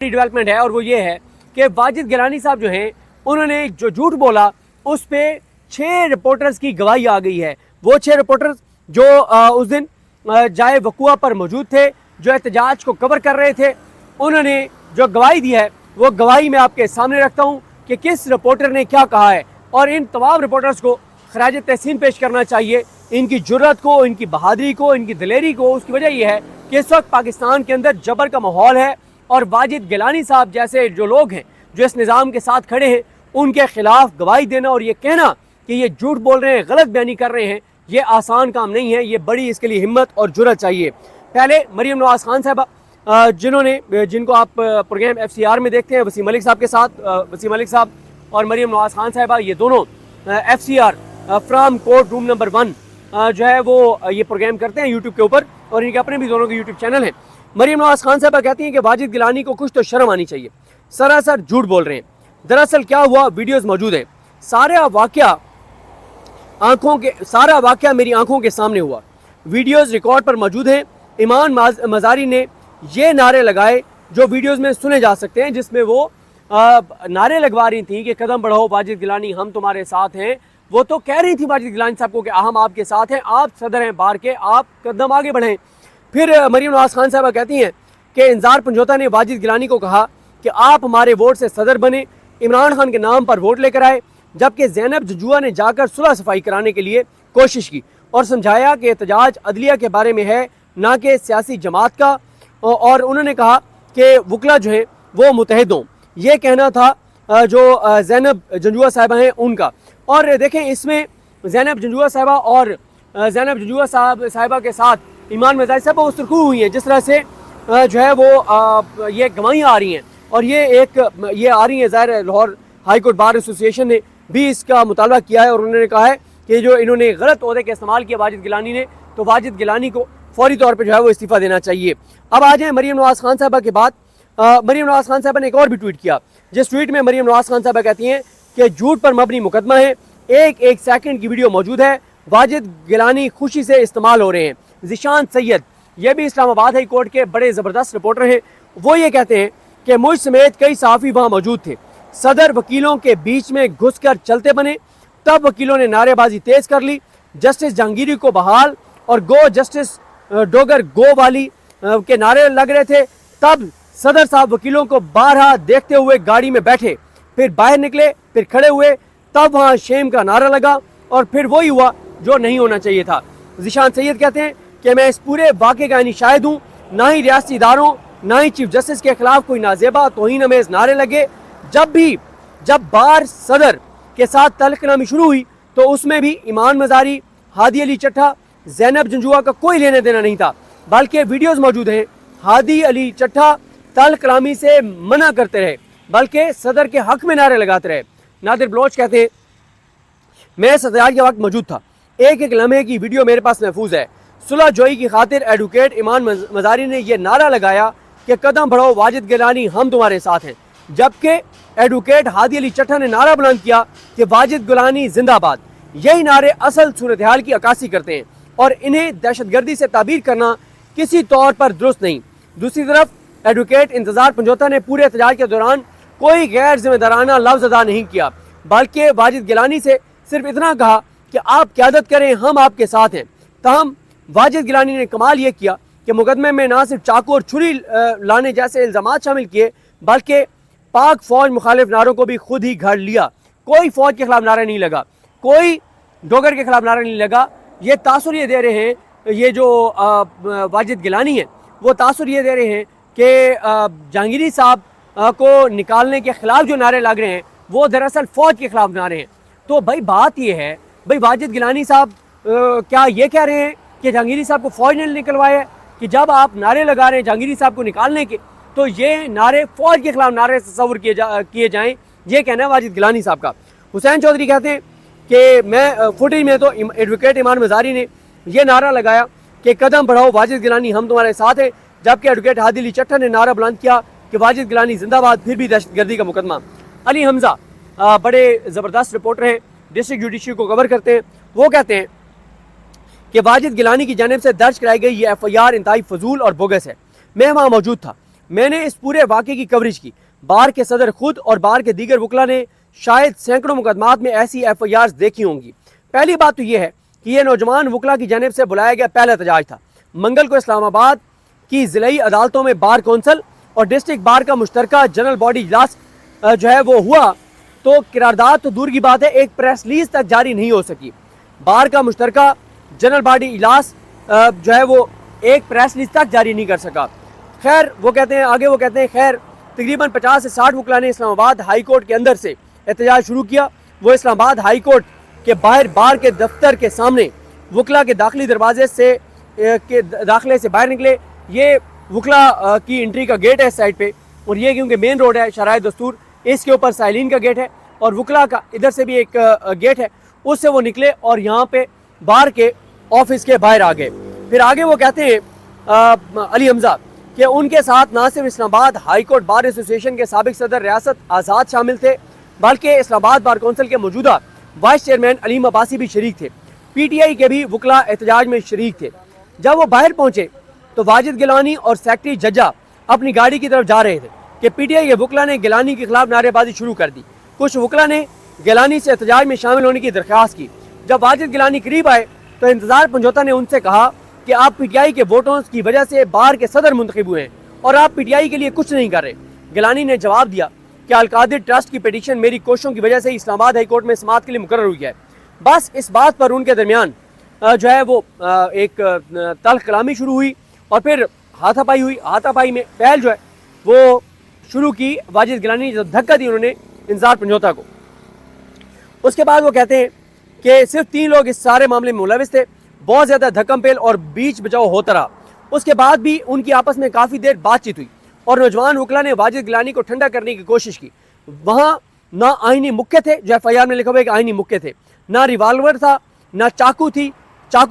Development ہے اور وہ یہ ہے کہ واجد گیلانی صاحب جو ہیں انہوں نے جو جھوٹ بولا اس پہ 6 رپورٹرز کی گواہی آ گئی ہے. وہ 6 رپورٹرز جو اس دن جائے وقوع پر موجود تھے, جو احتجاج کو کور کر رہے تھے, انہوں نے جو گواہی دی ہے وہ گواہی میں آپ کے سامنے رکھتا ہوں کہ کس رپورٹر نے کیا کہا ہے. اور ان تمام رپورٹرز کو خراج تحسین پیش کرنا چاہیے, ان کی جرت کو, ان کی بہادری کو, ان کی دلیری کو. اس کی وجہ یہ ہے کہ اس وقت پاکستان کے اندر جبر کا ماحول ہے اور واجد گیلانی صاحب جیسے جو لوگ ہیں جو اس نظام کے ساتھ کھڑے ہیں ان کے خلاف گواہی دینا اور یہ کہنا کہ یہ جھوٹ بول رہے ہیں, غلط بیانی کر رہے ہیں, یہ آسان کام نہیں ہے. یہ بڑی اس کے لیے ہمت اور جرت چاہیے. پہلے مریم نواز خان صاحبہ جن کو آپ پروگرام FCR میں دیکھتے ہیں وسیم ملک صاحب کے ساتھ, وسیم ملک صاحب اور مریم نواز خان صاحبہ یہ دونوں FCR from court room number 1 جو ہے وہ یہ پروگرام کرتے ہیں یوٹیوب کے اوپر, اور ان کے اپنے بھی دونوں کے یوٹیوب چینل ہیں. مریم نواز خان صاحبہ کہتی ہیں کہ واجد گیلانی کو کچھ تو شرم آنی چاہیے, سراسر جھوٹ بول رہے ہیں. دراصل کیا ہوا, ویڈیوز موجود ہیں, سارا واقعہ میری آنکھوں کے سامنے ہوا, ویڈیوز ریکارڈ پر موجود ہیں. ایمان مزاری نے یہ نعرے لگائے جو ویڈیوز میں سنے جا سکتے ہیں, جس میں وہ نعرے لگوا رہی تھیں کہ قدم بڑھاؤ واجد گیلانی, ہم تمہارے ساتھ ہیں. وہ تو کہہ رہی تھی واجد گیلانی صاحب کو کہ ہم آپ کے ساتھ ہیں, آپ صدر ہیں بار کے, آپ قدم آگے بڑھیں. پھر مریم نواز خان صاحبہ کہتی ہیں کہ انذار پنجوتا نے واجد گیلانی کو کہا کہ آپ ہمارے ووٹ سے صدر بنے, عمران خان کے نام پر ووٹ لے کر آئے, جبکہ زینب جنجوعہ نے جا کر صلح صفائی کرانے کے لیے کوشش کی اور سمجھایا کہ احتجاج عدلیہ کے بارے میں ہے نہ کہ سیاسی جماعت کا, اور انہوں نے کہا کہ وکلا جو ہیں وہ متحد ہوں. یہ کہنا تھا جو زینب جنجوعہ صاحبہ ہیں ان کا. اور دیکھیں اس میں زینب جنجوعہ صاحبہ اور زینب جنجوعہ صاحبہ کے ساتھ ایمان مزاری صاحبہ وہ سرخو ہوئی ہیں, جس طرح سے جو ہے وہ یہ گواہیاں آ رہی ہیں. اور یہ آ رہی ہیں, ظاہر ہے Lahore high court bar association نے بھی اس کا مطالبہ کیا ہے اور انہوں نے کہا ہے کہ جو انہوں نے غلط عہدے کا استعمال کیا واجد گیلانی نے, تو واجد گیلانی کو فوری طور پہ جو ہے وہ استعفیٰ دینا چاہیے. اب آ جائیں مریم نواز خان صاحبہ کے بعد. مریم نواز خان صاحبہ نے ایک اور بھی ٹویٹ کیا, جس ٹویٹ میں مریم نواز خان صاحبہ کہتی ہیں کہ جھوٹ پر مبنی مقدمہ ہے, ایک سیکنڈ کی ویڈیو موجود ہے, واجد گیلانی خوشی سے استعمال ہو رہے ہیں. ذیشان سید, یہ بھی اسلام آباد ہائی کورٹ کے بڑے زبردست رپورٹر ہیں, وہ یہ کہتے ہیں کہ مجھ سمیت کئی صحافی وہاں موجود تھے, صدر وکیلوں کے بیچ میں گھس کر چلتے بنے, تب وکیلوں نے نعرے بازی تیز کر لی, جسٹس جہانگیری کو بحال اور گو جسٹس ڈوگر گو والی کے نعرے لگ رہے تھے. تب صدر صاحب وکیلوں کو بارہا دیکھتے ہوئے گاڑی میں بیٹھے, پھر باہر نکلے, پھر کھڑے ہوئے, تب وہاں شیم کا نعرہ لگا اور پھر وہی ہوا جو نہیں ہونا چاہیے تھا. ذیشان سید کہتے ہیں کہ میں اس پورے واقعے کا یعنی شاہد ہوں, نہ ہی ریاستی اداروں نہ ہی چیف جسٹس کے خلاف کوئی نازیبا توہین امیز نعرے لگے. جب بار صدر کے ساتھ تعلق نامی شروع ہوئی تو اس میں بھی ایمان مزاری, ہادی علی چٹھا, زینب جنجوعہ کا کوئی لینے دینا نہیں تھا, بلکہ ویڈیوز موجود ہیں. ہادی علی چٹھا تعلق نامی سے منع کرتے رہے بلکہ صدر کے حق میں نعرے لگاتے رہے. نادر بلوچ کہتے ہیں میں احتجاج کے وقت موجود تھا, ایک لمحے کی ویڈیو میرے پاس محفوظ ہے. صلح جوئی کی خاطر ایڈوکیٹ ایمان مزاری نے یہ نعرہ لگایا کہ قدم بڑھاؤ واجد گیلانی, ہم تمہارے ساتھ ہیں, جبکہ ایڈوکیٹ ہادی علی چٹھا نے نعرہ بلند کیا کہ واجد گیلانی زندہ باد. یہی نعرے اصل صورتحال کی عکاسی کرتے ہیں اور انہیں دہشت گردی سے تعبیر کرنا کسی طور پر درست نہیں. دوسری طرف ایڈوکیٹ انتظار پنجوتا نے پورے احتجاج کے دوران کوئی غیر ذمہ دارانہ لفظ ادا نہیں کیا, بلکہ واجد گیلانی سے صرف اتنا کہا کہ آپ قیادت کریں, ہم آپ کے ساتھ ہیں. تاہم واجد گیلانی نے کمال یہ کیا کہ مقدمے میں نہ صرف چاقو اور چھری لانے جیسے الزامات شامل کیے بلکہ پاک فوج مخالف نعروں کو بھی خود ہی گھڑ لیا. کوئی فوج کے خلاف نعرہ نہیں لگا, کوئی ڈوگر کے خلاف نعرہ نہیں لگا. یہ تاثر یہ دے رہے ہیں, یہ جو واجد گیلانی ہیں وہ تاثر یہ دے رہے ہیں کہ جہانگیری صاحب کو نکالنے کے خلاف جو نعرے لگ رہے ہیں وہ دراصل فوج کے خلاف نعرے ہیں. تو بھائی بات یہ ہے, بھائی واجد گیلانی صاحب کیا یہ کہہ رہے ہیں کہ جہانگیری صاحب کو فوج نے نکلوایا ہے کہ جب آپ نعرے لگا رہے ہیں جہانگیری صاحب کو نکالنے کے تو یہ نعرے فوج کے خلاف نعرے تصور کیے جائیں, یہ کہنا ہے واجد گیلانی صاحب کا. حسین چودھری کہتے ہیں کہ میں فوٹیج میں تو ایڈوکیٹ ایمان مزاری نے یہ نعرہ لگایا کہ قدم بڑھاؤ واجد گیلانی, ہم تمہارے ساتھ ہیں, جبکہ ایڈوکیٹ ہادی علی چٹھا نے نعرہ بلند کیا کہ واجد گیلانی زندہ باد, پھر بھی دہشت گردی کا مقدمہ. علی حمزہ بڑے زبردست رپورٹر ہیں, ڈسٹرکٹ جوڈیشری کو کور کرتے ہیں, وہ کہتے ہیں کہ واجد گیلانی کی جانب سے درج کرائی گئی یہ FIR انتہائی فضول اور بوگس ہے. میں وہاں موجود تھا, میں نے اس پورے واقعے کی کوریج کی۔ بار کے صدر خود اور بار کے دیگر وکلا نے شاید سینکڑوں مقدمات میں ایسی ایف آئی آرز دیکھی ہوں گی۔ پہلی بات تو یہ ہے کہ یہ نوجوان وکلا کی جانب سے بلایا گیا پہلا احتجاج تھا۔ منگل کو اسلام آباد کی ضلعی عدالتوں میں بار کونسل اور ڈسٹرکٹ بار کا مشترکہ جنرل باڈی اجلاس جو ہے وہ ہوا، تو قرارداد تو دور کی بات ہے، ایک پریس ریلیز تک جاری نہیں ہو سکی۔ بار کا مشترکہ جنرل باڈی اجلاس جو ہے وہ ایک پریس ریلیز تک جاری نہیں کر سکا۔ خیر وہ کہتے ہیں آگے، وہ کہتے ہیں خیر تقریباً 50 سے 60 وکلا نے اسلام آباد ہائی کورٹ کے اندر سے احتجاج شروع کیا۔ وہ اسلام آباد ہائی کورٹ کے باہر بار کے دفتر کے سامنے وکلا کے داخلی دروازے سے داخلے سے باہر نکلے۔ یہ وکلا کی انٹری کا گیٹ ہے اس سائڈ پہ، اور یہ کیونکہ مین روڈ ہے شرائع دستور، اس کے اوپر سائلین کا گیٹ ہے، اور وکلا کا ادھر سے بھی ایک گیٹ ہے، اس سے وہ نکلے اور یہاں پہ بار کے آفس کے باہر آ گئے۔ پھر آگے وہ کہتے ہیں علی حمزہ کہ ان کے ساتھ نہ صرف اسلام آباد ہائی کورٹ بار ایسوسی ایشن کے سابق صدر ریاست آزاد شامل تھے، بلکہ اسلام آباد بار کونسل کے موجودہ وائس چیئرمین علیم عباسی بھی شریک تھے۔ پی ٹی آئی کے بھی وکلا احتجاج میں شریک تھے۔ جب وہ باہر پہنچے تو واجد گیلانی اور سیکٹری ججا اپنی گاڑی کی طرف جا رہے تھے کہ پی ٹی آئی کے وکلا نے گیلانی کے خلاف نعرے بازی شروع کر دی۔ کچھ وکلا نے گیلانی سے احتجاج میں شامل ہونے کی درخواست کی۔ جب واجد گیلانی قریب آئے تو انتظار پنجوتا نے ان سے کہا کہ آپ پی ٹی آئی کے ووٹوں کی وجہ سے بار کے صدر منتخب ہوئے ہیں اور آپ پی ٹی آئی کے لیے کچھ نہیں کر رہے۔ گیلانی نے جواب دیا کہ القادر ٹرسٹ کی پیٹیشن میری کوششوں کی وجہ سے اسلام آباد ہائی کورٹ میں سماعت کے لیے مقرر ہوئی ہے۔ بس اس بات پر ان کے درمیان جو ہے وہ ایک تلخ کلامی شروع ہوئی اور پھر ہاتھا پائی ہوئی۔ ہاتھا پائی میں پہل جو ہے وہ شروع کی واجد گیلانی نے، جب دھکا دی انہوں نے انتظار پنجوتا کو۔ اس کے بعد وہ کہتے ہیں کہ صرف 3 لوگ اس سارے معاملے میں ملوث تھے، بہت زیادہ دھکم پیل اور بیچ بچاؤ ہوتا رہا۔ اس کے بعد بھی ان کی آپس میں کافی دیر بات چیت ہوئی اور نوجوان وکلا نے واجد گیلانی کو ٹھنڈا کرنے کی کوشش کی۔ وہاں نہ آئینی مکے تھے، جو ایف آئی آر میں لکھا ہوا ہے کہ آئینی مکے تھے، نہ ریوالور تھا، نہ چاقو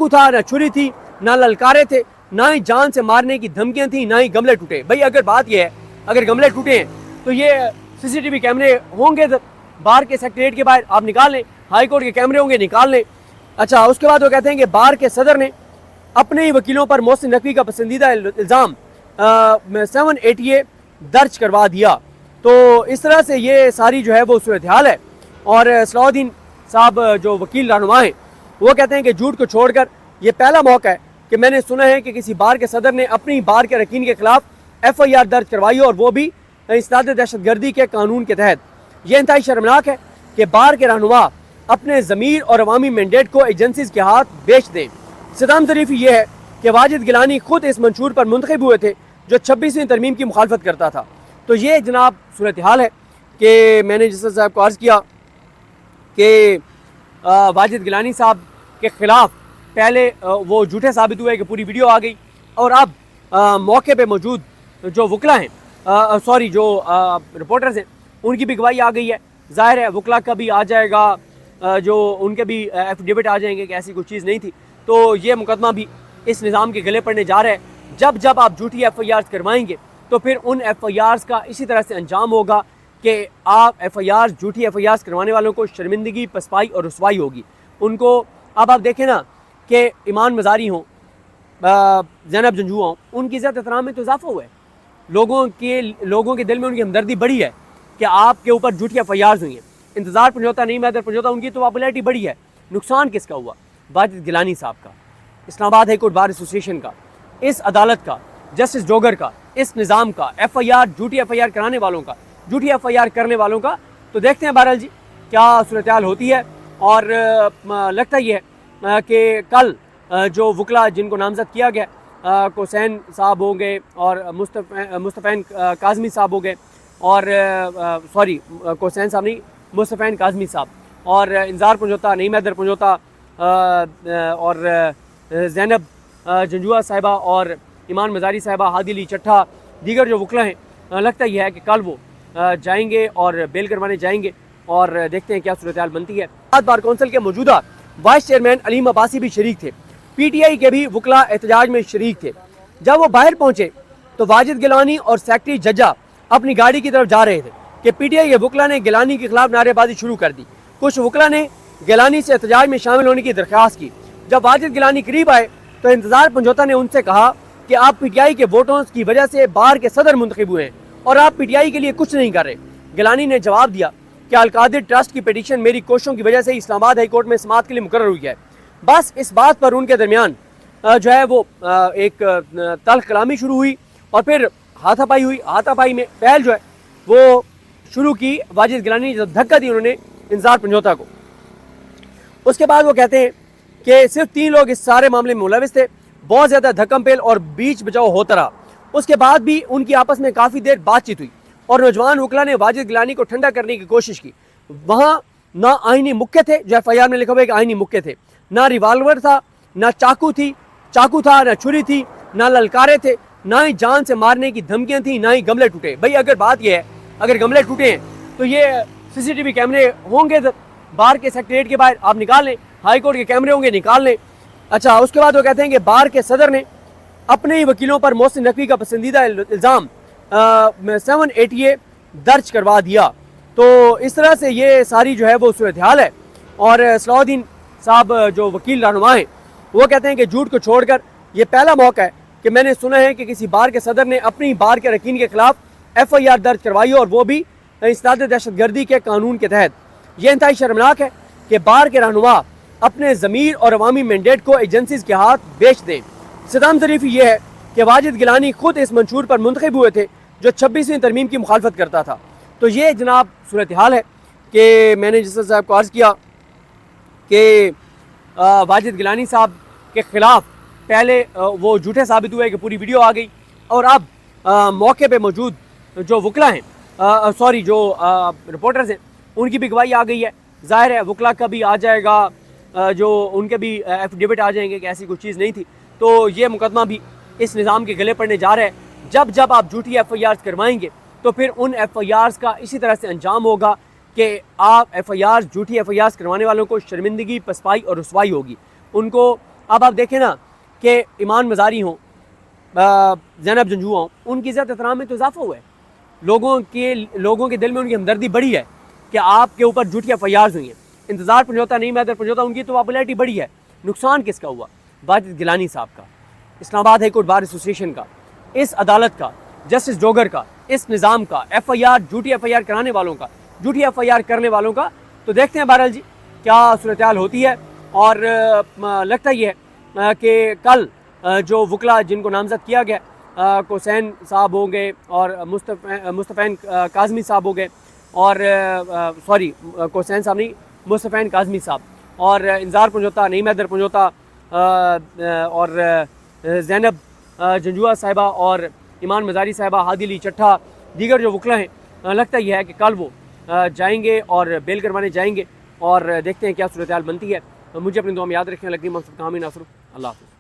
تھا، نہ چھری تھی، نہ للکارے تھے، نہ ہی جان سے مارنے کی دھمکیاں تھیں، نہ ہی گملے ٹوٹے۔ بھائی اگر بات یہ ہے اگر گملے ٹوٹے ہیں تو یہ سی سی ٹی وی کیمرے ہوں گے بار کے سیکریٹریٹ کے باہر، آپ نکال لیں، ہائی کورٹ کے کیمرے ہوں گے، نکال لیں۔ اچھا اس کے بعد وہ کہتے ہیں کہ بار کے صدر نے اپنے ہی وکیلوں پر محسن نقوی کا پسندیدہ الزام 780A درج کروا دیا۔ تو اس طرح سے یہ ساری جو ہے وہ صورتحال ہے۔ اور صلاح الدین صاحب جو وکیل رہنما ہیں وہ کہتے ہیں کہ جھوٹ کو چھوڑ کر یہ پہلا موقع ہے کہ میں نے سنا ہے کہ کسی بار کے صدر نے اپنی بار کے رکین کے خلاف ایف آئی آر درج کروائی، اور وہ بھی اسناد دہشت گردی کے قانون کے تحت۔ یہ انتہائی شرمناک ہے کہ بار کے رہنما اپنے ضمیر اور عوامی مینڈیٹ کو ایجنسیز کے ہاتھ بیچ دیں۔ صدام ظریفی یہ ہے کہ واجد گیلانی خود اس منشور پر منتخب ہوئے تھے جو 26ویں ترمیم کی مخالفت کرتا تھا۔ تو یہ جناب صورتحال ہے کہ میں نے جس صاحب کو عرض کیا کہ واجد گیلانی صاحب کے خلاف پہلے وہ جھوٹے ثابت ہوئے کہ پوری ویڈیو آ گئی، اور اب موقع پہ موجود جو وکلا ہیں جو رپورٹرز ہیں ان کی بھی گواہی آ گئی ہے۔ ظاہر ہے وکلا کا بھی آ جائے گا، جو ان کے بھی ایفیڈیوٹ آ جائیں گے کہ ایسی کوئی چیز نہیں تھی۔ تو یہ مقدمہ بھی اس نظام کے گلے پڑنے جا رہا ہے۔ جب آپ جھوٹی ایف آئی آرز کروائیں گے تو پھر ان ایف آئی آرز کا اسی طرح سے انجام ہوگا کہ آپ ایف آئی آرز جھوٹی ایف آئی آرز کروانے والوں کو شرمندگی، پسپائی اور رسوائی ہوگی ان کو۔ اب آپ دیکھیں نا کہ ایمان مزاری ہوں، زینب جنجوع ہوں، ان کی عزت احترام میں تو اضافہ ہوا ہے، لوگوں کے دل میں ان کی ہمدردی بڑی ہے کہ آپ کے اوپر جھوٹی ایف آئی آرز ہوئی ہیں۔ انتظار پنجوتا نہیں میدر پنجوتا، ان کی تو پاپولیرٹی بڑی ہے۔ نقصان کس کا ہوا؟ واجد گیلانی صاحب کا، اسلام آباد ہائی کورٹ بار ایسوسی ایشن کا، اس عدالت کا، جسٹس ڈوگر کا، اس نظام کا، ایف آئی آر جھوٹی ایف آئی آر کرانے والوں کا، جھوٹی ایف آئی آر کرنے والوں کا۔ تو دیکھتے ہیں بہرحال جی کیا صورتحال ہوتی ہے۔ اور لگتا یہ ہے کہ کل جو وکلا جن کو نامزد کیا گیا، کوسین صاحب ہوں گے اور مصطفین کاظمی صاحب ہو گئے، اور کوسین صاحب نہیں، مصطفین کاظمی صاحب، اور انتظار پنجوتا، نعیم حیدر پنجوتا، اور زینب جنجوع صاحبہ، اور ایمان مزاری صاحبہ، ہادی علی چٹھا، دیگر جو وکلا ہیں، لگتا یہ ہے کہ کل وہ جائیں گے اور بیل کروانے جائیں گے، اور دیکھتے ہیں کیا صورتحال بنتی ہے۔ بار کونسل کے موجودہ وائس چیئرمین علیم عباسی بھی شریک تھے۔ پی ٹی آئی کے بھی وکلا احتجاج میں شریک تھے۔ جب وہ باہر پہنچے تو واجد گیلانی اور سیکٹری ججا اپنی گاڑی کی طرف جا رہے تھے کہ پی ٹی آئی کے وکلا نے گیلانی کے خلاف نعرے بازی شروع کر دی۔ کچھ وکلا نے گیلانی سے احتجاج میں شامل ہونے کی درخواست کی۔ جب واجد گیلانی قریب آئے تو انتظار پنجوتا نے ان سے کہا کہ آپ پی ٹی آئی کے ووٹوں کی وجہ سے بار کے صدر منتخب ہوئے ہیں اور آپ پی ٹی آئی کے لیے کچھ نہیں کر رہے۔ گیلانی نے جواب دیا کہ القادر ٹرسٹ کی پیٹیشن میری کوششوں کی وجہ سے اسلام آباد ہائی کورٹ میں سماعت کے لیے مقرر ہوئی ہے۔ بس اس بات پر ان کے درمیان جو ہے وہ ایک تلخ کلامی شروع ہوئی اور پھر ہاتھا پائی ہوئی۔ ہاتھا پائی میں پہل جو ہے وہ شروع کی واجد گیلانی نے، دھکا دی انہوں نے انتظار پنجوتا کو۔ اس کے بعد وہ کہتے ہیں کہ صرف 3 لوگ اس سارے معاملے میں ملوث تھے، بہت زیادہ دھکم پیل اور بیچ بچاؤ ہوتا رہا۔ اس کے بعد بھی ان کی آپس میں کافی دیر بات چیت ہوئی اور نوجوان وکلا نے واجد گیلانی کو ٹھنڈا کرنے کی کوشش کی۔ وہاں نہ آئینی مکے تھے، جو ایف آئی آر میں لکھا ہوا ہے کہ آئینی مکے تھے، نہ ریوالور تھا، نہ چاقو تھا، نہ چھری تھی، نہ للکارے تھے، نہ ہی جان سے مارنے کی دھمکیاں تھیں، نہ ہی گملے ٹوٹے۔ بھائی اگر بات یہ ہے اگر گملے ٹوٹے ہیں تو یہ سی سی ٹی وی کیمرے ہوں گے بار کے سیکٹریٹ کے باہر، آپ نکال لیں، ہائی کورٹ کے کیمرے ہوں گے، نکال لیں۔ اچھا، اس کے بعد وہ کہتے ہیں کہ بار کے صدر نے اپنے ہی وکیلوں پر محسن نقوی کا پسندیدہ الزام 780A درج کروا دیا۔ تو اس طرح سے یہ ساری جو ہے وہ صورتحال ہے۔ اور صلاح الدین صاحب جو وکیل رہنما ہیں وہ کہتے ہیں کہ جھوٹ کو چھوڑ کر یہ پہلا موقع ہے کہ میں نے سنا ہے کہ کسی بار کے صدر نے اپنی بار کے رکین کے خلاف ایف آئی آر درج کروائی اور وہ بھی اسناد دہشت گردی کے قانون کے تحت۔ یہ انتہائی شرمناک ہے کہ بار کے رہنما اپنے ضمیر اور عوامی مینڈیٹ کو ایجنسیز کے ہاتھ بیچ دیں۔ ستم ظریفی یہ ہے کہ واجد گیلانی خود اس منشور پر منتخب ہوئے تھے جو 26ویں ترمیم کی مخالفت کرتا تھا۔ تو یہ جناب صورتحال ہے کہ میں نے جس صاحب کو عرض کیا کہ واجد گیلانی صاحب کے خلاف پہلے وہ جھوٹے ثابت ہوئے کہ پوری ویڈیو آ گئی، اور اب موقع پہ موجود جو وکلا ہیں جو رپورٹرز ہیں ان کی بھی گواہی آ گئی ہے۔ ظاہر ہے وکلا کا بھی آ جائے گا، جو ان کے بھی ایفیڈیوٹ آ جائیں گے کہ ایسی کوئی چیز نہیں تھی۔ تو یہ مقدمہ بھی اس نظام کے گلے پڑنے جا رہا ہے۔ جب آپ جھوٹی ایف آئی آرز کروائیں گے تو پھر ان ایف آئی آرز کا اسی طرح سے انجام ہوگا کہ آپ ایف آئی آرز جھوٹی ایف آئی آرز کروانے والوں کو شرمندگی، پسپائی اور رسوائی ہوگی ان کو۔ اب آپ دیکھیں نا کہ ایمان مزاری ہوں، زینب جنجوع ہوں، ان کی عزت احترام میں تو اضافہ ہوا ہے، لوگوں کے دل میں ان کی ہمدردی بڑھی ہے کہ آپ کے اوپر جھوٹی ایف آئی آرز ہوئی ہیں۔ انتظار پنجوتا، نہیں میدر پنجوتا، ان کی تو پاپولیرٹی بڑھی ہے۔ نقصان کس کا ہوا؟ واجد گیلانی صاحب کا، اسلام آباد ہائی کورٹ بار ایسوسیشن کا، اس عدالت کا، جسٹس جوگر کا، اس نظام کا، ایف آئی آر جھوٹی ایف آئی آر کرانے والوں کا، جھوٹی ایف آئی آر کرنے والوں کا۔ تو دیکھتے ہیں بہرحال جی کیا صورتحال ہوتی ہے۔ اور لگتا یہ ہے کہ کل جو وکلا جن کو نامزد کیا گیا، کوسین صاحب ہو گئے اور مصطفین کاظمی صاحب ہو گئے، اور کوسین صاحب نہیں، مصطفین کاظمی صاحب، اور انتظار پنجوتا، نعیم حیدر پنجوتا، اور زینب جنجوع صاحبہ اور ایمان مزاری صاحبہ، ہادی علی چٹھا، دیگر جو وکلا ہیں، لگتا یہ ہے کہ کل وہ جائیں گے اور بیل کروانے جائیں گے، اور دیکھتے ہیں کیا صورتحال بنتی ہے۔ مجھے اپنی دعا میں یاد رکھیں۔ لگی مقصد کامی ناصر، اللہ حافظ۔